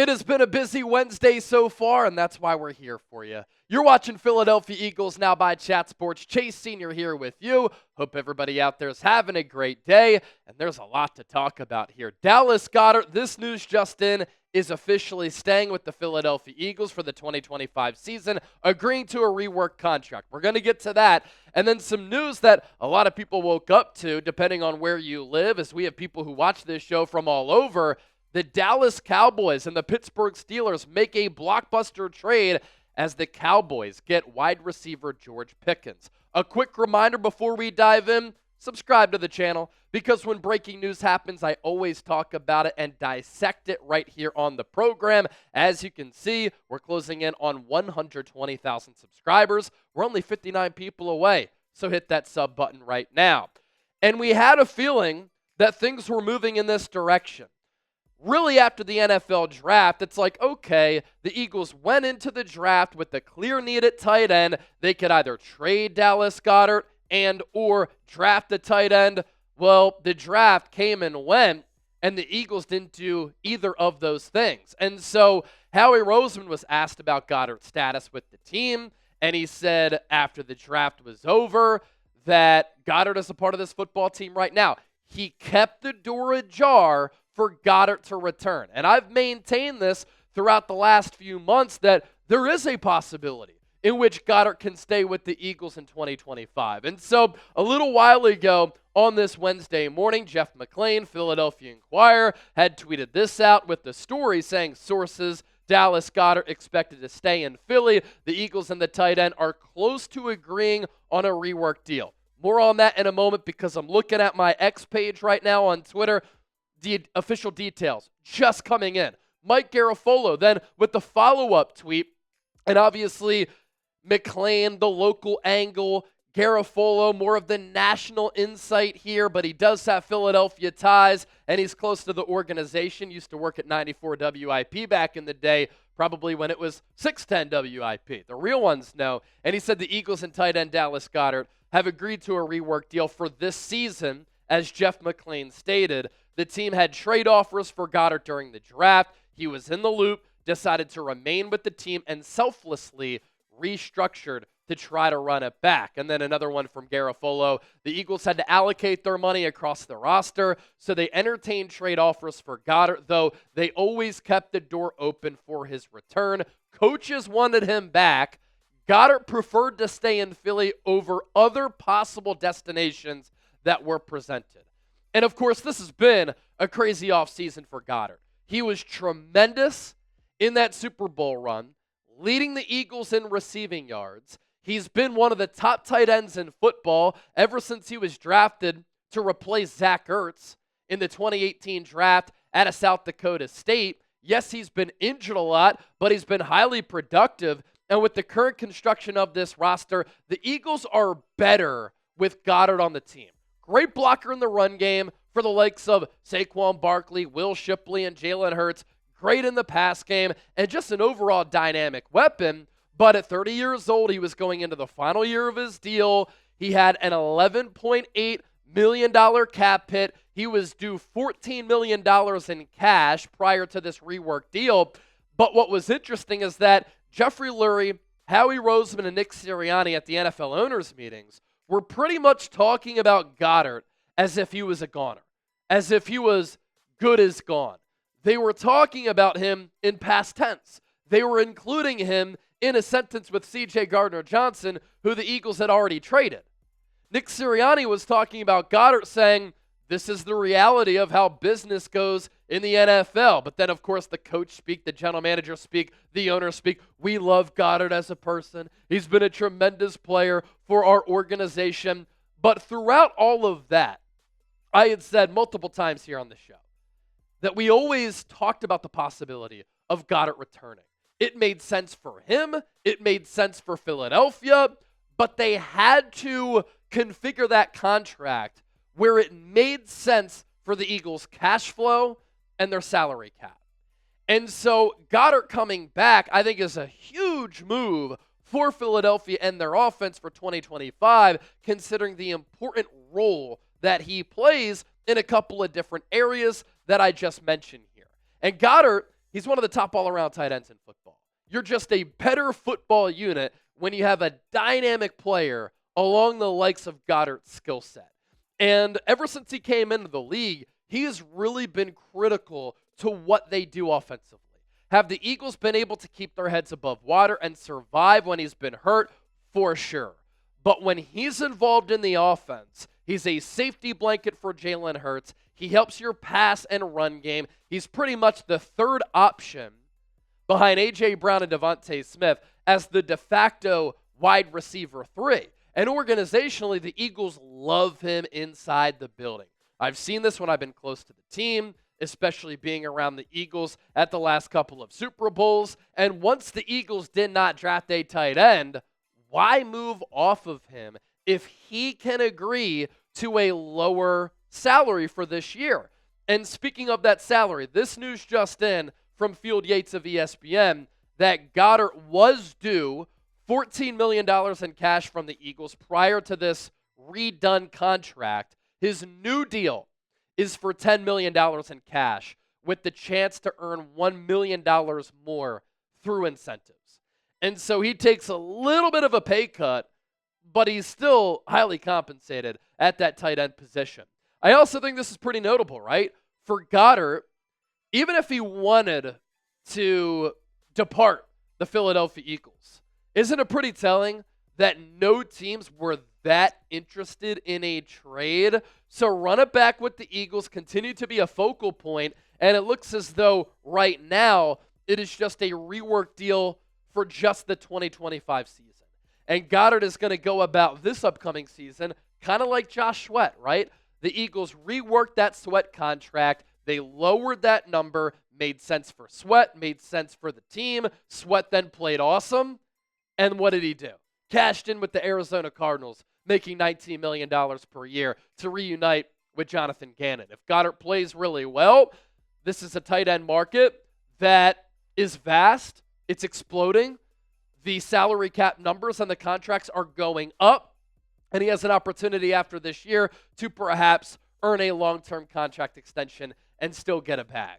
It has been a busy Wednesday so far, and that's why we're here for you. You're watching Philadelphia Eagles Now by Chat Sports. Chase Sr. here with you. Hope everybody out there is having a great day, and there's a lot to talk about here. Dallas Goedert, this news just in, is officially staying with the Philadelphia Eagles for the 2025 season, agreeing to a reworked contract. We're going to get to that. And then some news that a lot of people woke up to, depending on where you live, as we have people who watch this show from all over. The Dallas Cowboys and the Pittsburgh Steelers make a blockbuster trade as the Cowboys get wide receiver George Pickens. A quick reminder before we dive in, subscribe to the channel, because when breaking news happens, I always talk about it and dissect it right here on the program. As you can see, we're closing in on 120,000 subscribers. We're only 59 people away, so hit that sub button right now. And we had a feeling that things were moving in this direction. Really, after the NFL draft, it's like, okay, the Eagles went into the draft with the clear need at tight end. They could either trade Dallas Goedert and or draft a tight end. Well, the draft came and went, and the Eagles didn't do either of those things. And so Howie Roseman was asked about Goedert's status with the team, and he said after the draft was over that Goedert is a part of this football team right now. He kept the door ajar for Goedert to return. And I've maintained this throughout the last few months that there is a possibility in which Goedert can stay with the Eagles in 2025. And so a little while ago on this Wednesday morning, Jeff McClain, Philadelphia Inquirer, had tweeted this out with the story saying sources, Dallas Goedert expected to stay in Philly. The Eagles and the tight end are close to agreeing on a reworked deal. More on that in a moment because I'm looking at my X page right now on Twitter. The official details just coming in. Mike Garafolo then with the follow-up tweet, and obviously McClain, the local angle, Garafolo, more of the national insight here, but he does have Philadelphia ties, and he's close to the organization. Used to work at 94 WIP back in the day, probably when it was 610 WIP. The real ones know. And he said the Eagles and tight end Dallas Goedert have agreed to a rework deal for this season, as Jeff McClain stated. The team had trade offers for Goedert during the draft. He was in the loop, decided to remain with the team, and selflessly restructured to try to run it back. And then another one from Garafolo. The Eagles had to allocate their money across the roster, so they entertained trade offers for Goedert, though they always kept the door open for his return. Coaches wanted him back. Goedert preferred to stay in Philly over other possible destinations that were presented. And, of course, this has been a crazy offseason for Goedert. He was tremendous in that Super Bowl run, leading the Eagles in receiving yards. He's been one of the top tight ends in football ever since he was drafted to replace Zach Ertz in the 2018 draft out of South Dakota State. Yes, he's been injured a lot, but he's been highly productive. And with the current construction of this roster, the Eagles are better with Goedert on the team. Great blocker in the run game for the likes of Saquon Barkley, Will Shipley, and Jalen Hurts. Great in the pass game, and just an overall dynamic weapon. But at 30 years old, he was going into the final year of his deal. He had an $11.8 million cap hit. He was due $14 million in cash prior to this rework deal. But what was interesting is that Jeffrey Lurie, Howie Roseman, and Nick Sirianni at the NFL owners' meetings were pretty much talking about Goedert as if he was a goner, as if he was good as gone. They were talking about him in past tense. They were including him in a sentence with C.J. Gardner-Johnson, who the Eagles had already traded. Nick Sirianni was talking about Goedert, saying, this is the reality of how business goes in the NFL. But then, of course, the coach speak, the general manager speak, the owner speak. We love Goedert as a person. He's been a tremendous player for our organization. But throughout all of that, I had said multiple times here on the show that we always talked about the possibility of Goedert returning. It made sense for him. It made sense for Philadelphia. But they had to configure that contract where it made sense for the Eagles' cash flow and their salary cap. And so Goedert coming back, I think, is a huge move for Philadelphia and their offense for 2025, considering the important role that he plays in a couple of different areas that I just mentioned here. And Goedert He's one of the top all-around tight ends in football. You're just a better football unit when you have a dynamic player along the likes of Goedert's skill set. And ever since he came into the league, he has really been critical to what they do offensively. Have the Eagles been able to keep their heads above water and survive when he's been hurt? For sure. But when he's involved in the offense, he's a safety blanket for Jalen Hurts. He helps your pass and run game. He's pretty much the third option behind A.J. Brown and Devontae Smith as the de facto wide receiver 3. And organizationally, the Eagles love him inside the building. I've seen this when I've been close to the team, especially being around the Eagles at the last couple of Super Bowls. And once the Eagles did not draft a tight end, why move off of him if he can agree to a lower salary for this year? And speaking of that salary, this news just in from Field Yates of ESPN that Goedert was due $14 million in cash from the Eagles prior to this redone contract. His new deal is for $10 million in cash with the chance to earn $1 million more through incentives. And so he takes a little bit of a pay cut, but he's still highly compensated at that tight end position. I also think this is pretty notable, right? For Goedert, even if he wanted to depart the Philadelphia Eagles, isn't it pretty telling that no teams were that interested in a trade? So run it back with the Eagles, continue to be a focal point, and it looks as though right now it is just a rework deal for just the 2025 season. And Goedert is going to go about this upcoming season kind of like Josh Sweat, right? The Eagles reworked that Sweat contract. They lowered that number, made sense for Sweat, made sense for the team. Sweat then played awesome. And what did he do? Cashed in with the Arizona Cardinals, making $19 million per year to reunite with Jonathan Gannon. If Goedert plays really well, this is a tight end market that is vast. It's exploding. The salary cap numbers and the contracts are going up. And he has an opportunity after this year to perhaps earn a long-term contract extension and still get a bag.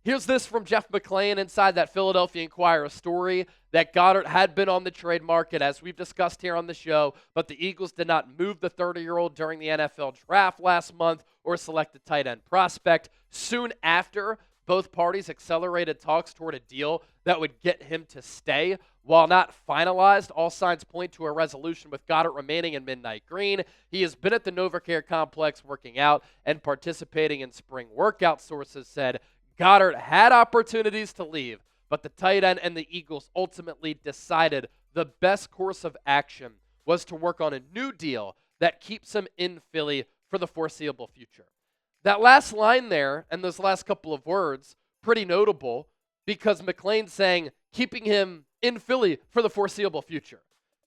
Here's this from Jeff McClain inside that Philadelphia Inquirer story that Goedert had been on the trade market, as we've discussed here on the show, but the Eagles did not move the 30-year-old during the NFL draft last month or select a tight end prospect. Soon after, both parties accelerated talks toward a deal that would get him to stay. While not finalized, all signs point to a resolution with Goedert remaining in Midnight Green. He has been at the NovaCare complex working out and participating in spring workout, sources said. Goedert had opportunities to leave, but the tight end and the Eagles ultimately decided the best course of action was to work on a new deal that keeps him in Philly for the foreseeable future. That last line there and those last couple of words, pretty notable because McClain's saying keeping him in Philly for the foreseeable future.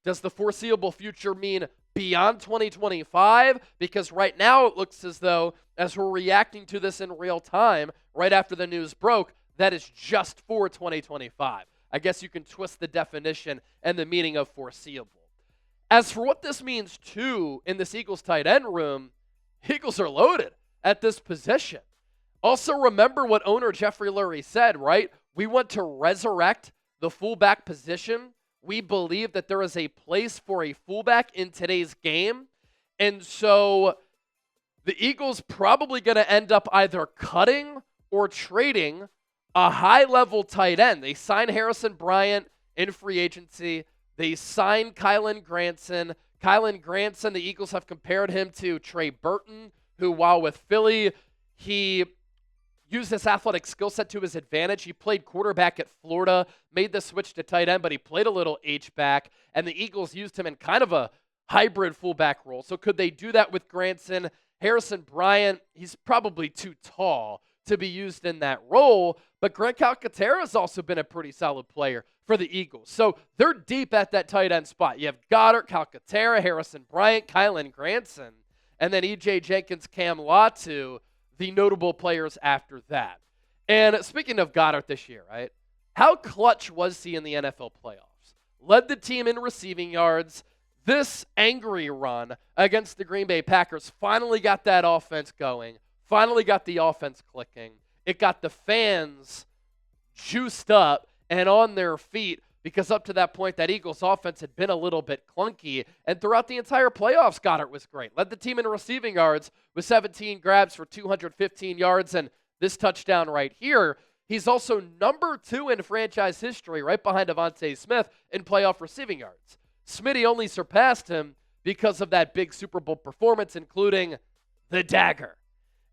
Does the foreseeable future mean beyond 2025? Because right now it looks as though, as we're reacting to this in real time, right after the news broke, that is just for 2025. I guess you can twist the definition and the meaning of foreseeable. As for what this means, too, in this Eagles tight end room, Eagles are loaded at this position. Also, remember what owner Jeffrey Lurie said, right? We want to resurrect the fullback position. We believe that there is a place for a fullback in today's game. And so the Eagles probably going to end up either cutting or trading a high-level tight end. They signed Harrison Bryant in free agency. They signed Kylen Granson. Kylen Granson, the Eagles have compared him to Trey Burton, who, while with Philly, he used his athletic skill set to his advantage. He played quarterback at Florida, made the switch to tight end, but he played a little H-back, and the Eagles used him in kind of a hybrid fullback role. So could they do that with Granson? Harrison Bryant, he's probably too tall to be used in that role, but Grant Calcaterra has also been a pretty solid player for the Eagles. So they're deep at that tight end spot. You have Goedert, Calcaterra, Harrison Bryant, Kylen Granson, and then E.J. Jenkins, Cam Latu, the notable players after that. And speaking of Goedert this year, right? How clutch was he in the NFL playoffs? Led the team in receiving yards. This angry run against the Green Bay Packers finally got that offense going, finally got the offense clicking. It got the fans juiced up and on their feet, because up to that point, that Eagles offense had been a little bit clunky. And throughout the entire playoffs, Goedert was great. Led the team in receiving yards with 17 grabs for 215 yards. And this touchdown right here, he's also number 2 in franchise history, right behind Devontae Smith in playoff receiving yards. Smitty only surpassed him because of that big Super Bowl performance, including the dagger.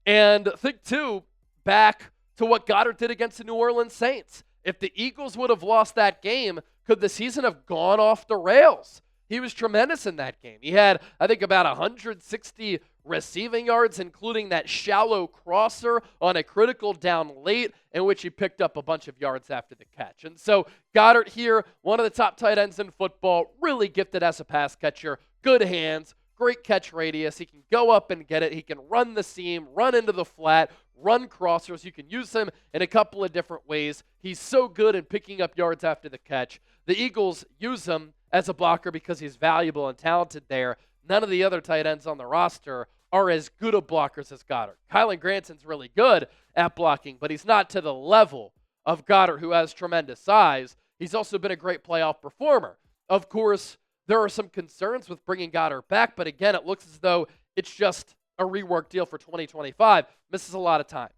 And think, too, back to what Goedert did against the New Orleans Saints. If the Eagles would have lost that game, could the season have gone off the rails? He was tremendous in that game. He had, I think, about 160 receiving yards, including that shallow crosser on a critical down late, in which he picked up a bunch of yards after the catch. And so Goedert here, one of the top tight ends in football, really gifted as a pass catcher, good hands, great catch radius. He can go up and get it. He can run the seam, run into the flat, run crossers. You can use him in a couple of different ways. He's so good at picking up yards after the catch. The Eagles use him as a blocker because he's valuable and talented there. None of the other tight ends on the roster are as good of blockers as Goedert. Kylan Granson's really good at blocking, but he's not to the level of Goedert, who has tremendous size. He's also been a great playoff performer. Of course, there are some concerns with bringing Goedert back, but again, it looks as though it's just a rework deal for 2025. Misses a lot of time.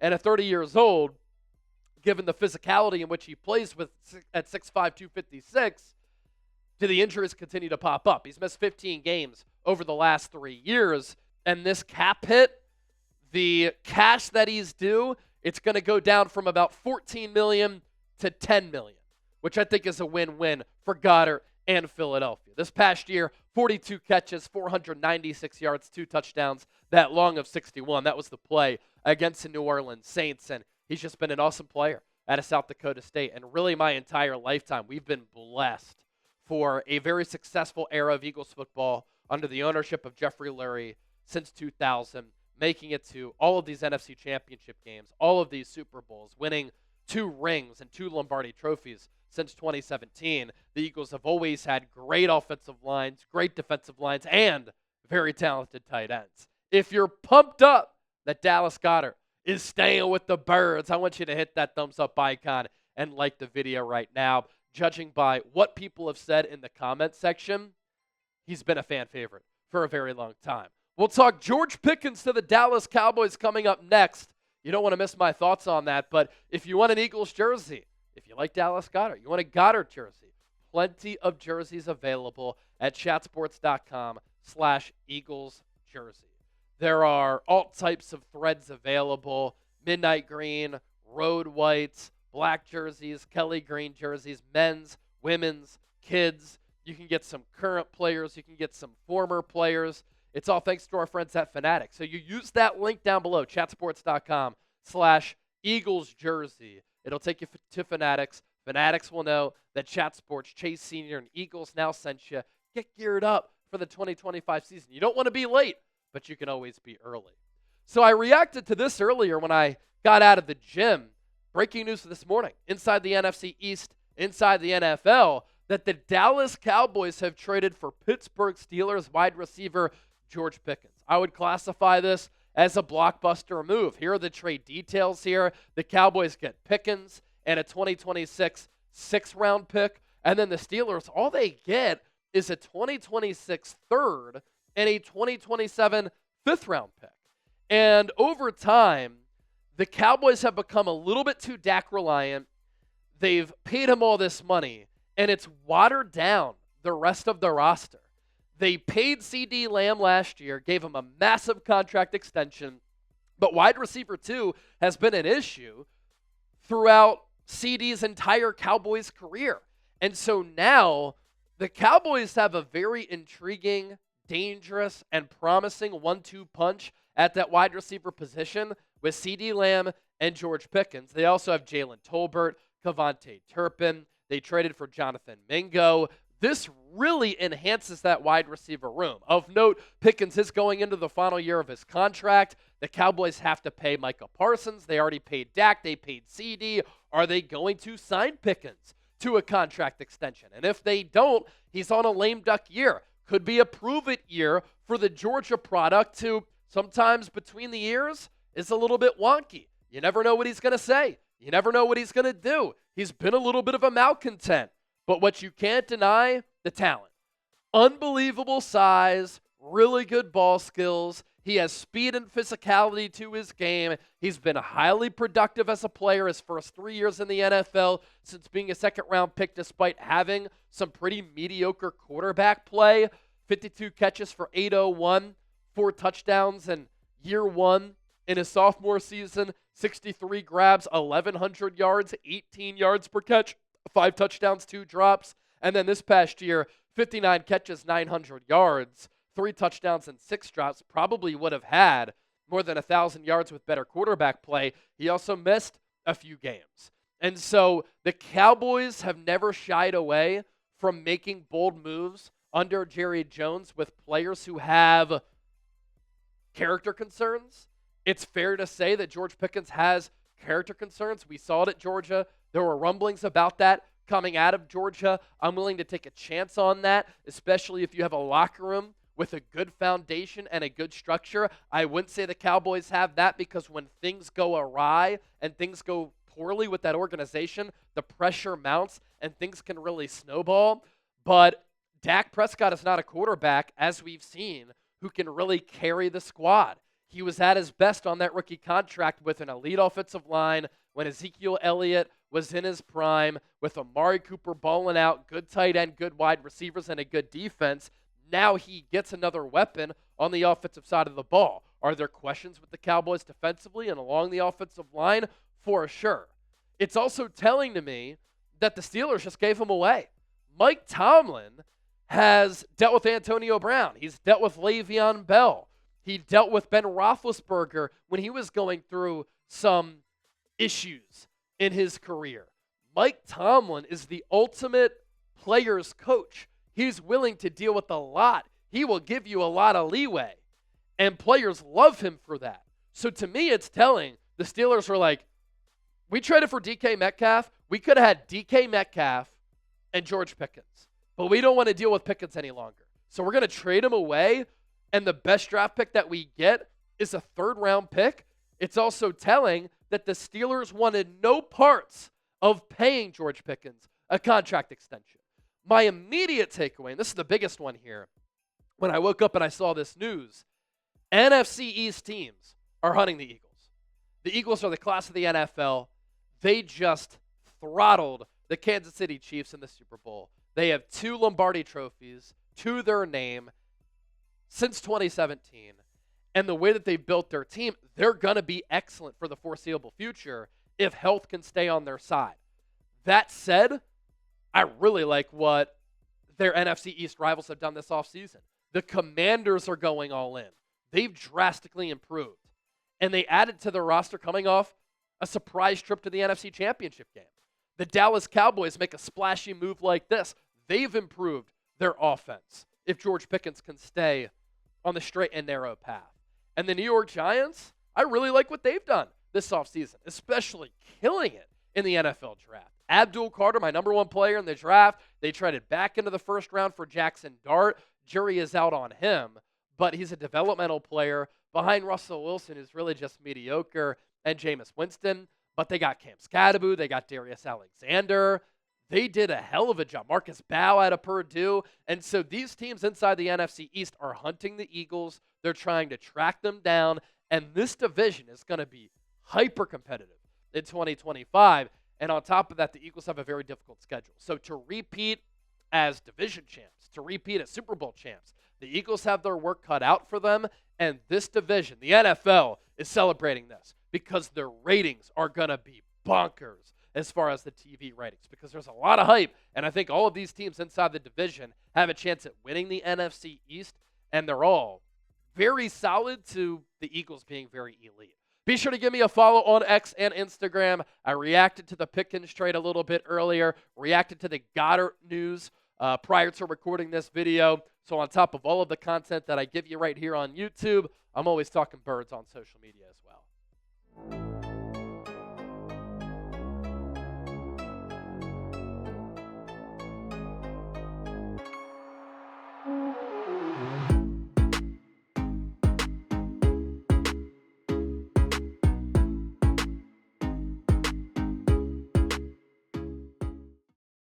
And at 30 years old, given the physicality in which he plays with at 6'5", 256, do the injuries continue to pop up? He's missed 15 games over the last 3 years, and this cap hit, the cash that he's due, it's going to go down from about $14 million to $10 million, which I think is a win-win for Goedert and Philadelphia. This past year, 42 catches, 496 yards, 2 touchdowns, that long of 61. That was the play against the New Orleans Saints, and he's just been an awesome player out of South Dakota State. And really my entire lifetime, we've been blessed for a very successful era of Eagles football under the ownership of Jeffrey Lurie since 2000, making it to all of these NFC championship games, all of these Super Bowls, winning 2 rings and 2 Lombardi trophies since 2017. The Eagles have always had great offensive lines, great defensive lines, and very talented tight ends. If you're pumped up that Dallas Goedert is staying with the Birds, I want you to hit that thumbs up icon and like the video right now. Judging by what people have said in the comment section, he's been a fan favorite for a very long time. We'll talk George Pickens to the Dallas Cowboys coming up next. You don't want to miss my thoughts on that, but if you want an Eagles jersey, if you like Dallas Goedert, you want a Goedert jersey, plenty of jerseys available at chatsports.com/Eagles jersey. There are all types of threads available: midnight green, road whites, black jerseys, Kelly green jerseys, men's, women's, kids. You can get some current players. You can get some former players. It's all thanks to our friends at Fanatics. So you use that link down below, chatsports.com/Eagles jersey. It'll take you to Fanatics. Fanatics will know that Chat Sports, Chase Sr. and Eagles now sent you. Get geared up for the 2025 season. You don't want to be late, but you can always be early. So I reacted to this earlier when I got out of the gym. Breaking news this morning, inside the NFC East, inside the NFL, that the Dallas Cowboys have traded for Pittsburgh Steelers wide receiver George Pickens. I would classify this as a blockbuster move. Here are the trade details here. The Cowboys get Pickens and a 2026 6th-round pick, and then the Steelers, all they get is a 2026 third and a 2027 5th-round pick. And over time, the Cowboys have become a little bit too Dak reliant. They've paid him all this money, and it's watered down the rest of the roster. They paid CeeDee Lamb last year, gave him a massive contract extension, but wide receiver 2 has been an issue throughout CeeDee's entire Cowboys career. And so now the Cowboys have a very intriguing, dangerous, and promising 1-2 punch at that wide receiver position with CeeDee Lamb and George Pickens. They also have Jalen Tolbert, Kavontae Turpin. They traded for Jonathan Mingo. This really enhances that wide receiver room. Of note, Pickens is going into the final year of his contract. The Cowboys have to pay Micah Parsons. They already paid Dak. They paid CeeDee. Are they going to sign Pickens to a contract extension? And if they don't, he's on a lame duck year. Could be a prove-it year for the Georgia product to sometimes between the ears is a little bit wonky. You never know what he's going to say. You never know what he's going to do. He's been a little bit of a malcontent, but what you can't deny, the talent. Unbelievable size, really good ball skills. He has speed and physicality to his game. He's been highly productive as a player his first 3 years in the NFL since being a second-round pick despite having some pretty mediocre quarterback play. 52 catches for 801, 4 touchdowns in year one. In his sophomore season, 63 grabs, 1,100 yards, 18 yards per catch, 5 touchdowns, 2 drops. And then this past year, 59 catches, 900 yards, 3 touchdowns, and 6 drops. Probably would have had more than 1,000 yards with better quarterback play. He also missed a few games. And so the Cowboys have never shied away from making bold moves under Jerry Jones with players who have character concerns. It's fair to say that George Pickens has character concerns. We saw it at Georgia. There were rumblings about that coming out of Georgia. I'm willing to take a chance on that, especially if you have a locker room with a good foundation and a good structure. I wouldn't say the Cowboys have that because when things go awry and things go poorly with that organization, the pressure mounts and things can really snowball. But Dak Prescott is not a quarterback, as we've seen, who can really carry the squad. He was at his best on that rookie contract with an elite offensive line when Ezekiel Elliott was in his prime, with Amari Cooper balling out, good tight end, good wide receivers, and a good defense. Now he gets another weapon on the offensive side of the ball. Are there questions with the Cowboys defensively and along the offensive line? For sure. It's also telling to me that the Steelers just gave him away. Mike Tomlin has dealt with Antonio Brown. He's dealt with Le'Veon Bell. He dealt with Ben Roethlisberger when he was going through some issues in his career. Mike Tomlin is the ultimate player's coach. He's willing to deal with a lot. He will give you a lot of leeway, and players love him for that. So to me, it's telling the Steelers are like, we traded for DK Metcalf. We could have had DK Metcalf and George Pickens, but we don't want to deal with Pickens any longer. So we're going to trade him away. And the best draft pick that we get is a third-round pick. It's also telling that the Steelers wanted no parts of paying George Pickens a contract extension. My immediate takeaway, and this is the biggest one here, when I woke up and I saw this news, NFC East teams are hunting the Eagles. The Eagles are the class of the NFL. They just throttled the Kansas City Chiefs in the Super Bowl. They have 2 Lombardi trophies to their name since 2017, and the way that they built their team, they're going to be excellent for the foreseeable future if health can stay on their side. That said, I really like what their NFC East rivals have done this offseason. The Commanders are going all in. They've drastically improved, and they added to their roster coming off a surprise trip to the NFC Championship game. The Dallas Cowboys make a splashy move like this. They've improved their offense if George Pickens can stay on the straight and narrow path. And the New York Giants, I really like what they've done this offseason, especially killing it in the NFL draft. Abdul Carter, my number 1 player in the draft, they traded back into the first round for Jackson Dart. Jury is out on him, but he's a developmental player behind Russell Wilson, who's really just mediocre, and Jameis Winston. But they got Cam Skadaboo, they got Darius Alexander. They did a hell of a job. Marcus Bow out of Purdue. And so these teams inside the NFC East are hunting the Eagles. They're trying to track them down. And this division is going to be hyper competitive in 2025. And on top of that, the Eagles have a very difficult schedule. So to repeat as division champs, to repeat as Super Bowl champs, the Eagles have their work cut out for them. And this division, the NFL, is celebrating this because their ratings are going to be bonkers as far as the TV ratings, because there's a lot of hype, and I think all of these teams inside the division have a chance at winning the NFC East, and they're all very solid to the Eagles being very elite. Be sure to give me a follow on X and Instagram. I reacted to the Pickens trade a little bit earlier, reacted to the Goedert news prior to recording this video, so on top of all of the content that I give you right here on YouTube, I'm always talking birds on social media as well.